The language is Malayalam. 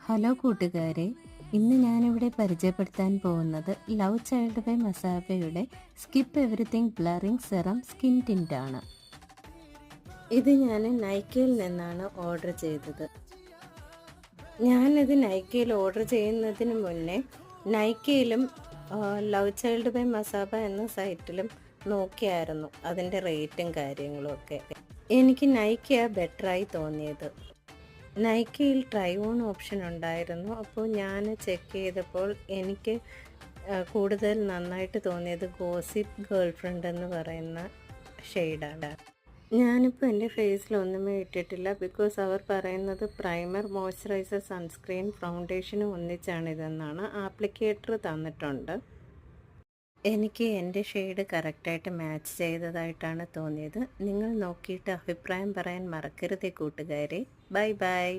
ഹലോ കൂട്ടുകാരെ, ഇന്ന് ഞാനിവിടെ പരിചയപ്പെടുത്താൻ പോകുന്നത് ലവ് ചൈൽഡ് ബൈ മസാബയുടെ skip everything blurring serum skin tint ആണ്. ഇത് ഞാൻ നൈക്കയിൽ നിന്നാണ് ഓർഡർ ചെയ്തത്. ഞാനിത് നൈക്കയിൽ ഓർഡർ ചെയ്യുന്നതിന് മുന്നേ നൈക്കയിലും ലവ് ചൈൽഡ് ബൈ മസാബ എന്ന സൈറ്റിലും നോക്കിയായിരുന്നു അതിൻ്റെ റേറ്റും കാര്യങ്ങളും ഒക്കെ. എനിക്ക് നൈക്കയാ ബെറ്ററായി തോന്നിയത്. നൈക്കയിൽ ട്രൈ ഓൺ ഓപ്ഷൻ ഉണ്ടായിരുന്നു. അപ്പോൾ ഞാൻ ചെക്ക് ചെയ്തപ്പോൾ എനിക്ക് കൂടുതൽ നന്നായിട്ട് തോന്നിയത് ഗോസിപ്പ് ഗേൾ ഫ്രണ്ട് എന്ന് പറയുന്ന ഷെയ്ഡാണ്. ഞാനിപ്പോൾ എൻ്റെ ഫേസിലൊന്നുമേ ഇട്ടിട്ടില്ല. ബിക്കോസ് അവർ പറയുന്നത് പ്രൈമർ, മോയ്സ്ചറൈസർ, സൺസ്ക്രീൻ, ഫൗണ്ടേഷനും ഒന്നിച്ചാണിതെന്നാണ്. ആപ്ലിക്കേറ്റർ തന്നിട്ടുണ്ട്. എനിക്ക് എൻ്റെ ഷെയ്ഡ് കറക്റ്റായിട്ട് മാച്ച് ചെയ്തതായിട്ടാണ് തോന്നിയത്. നിങ്ങൾ നോക്കിയിട്ട് അഭിപ്രായം പറയാൻ മറക്കരുതേ കൂട്ടുകാരെ. Bye bye.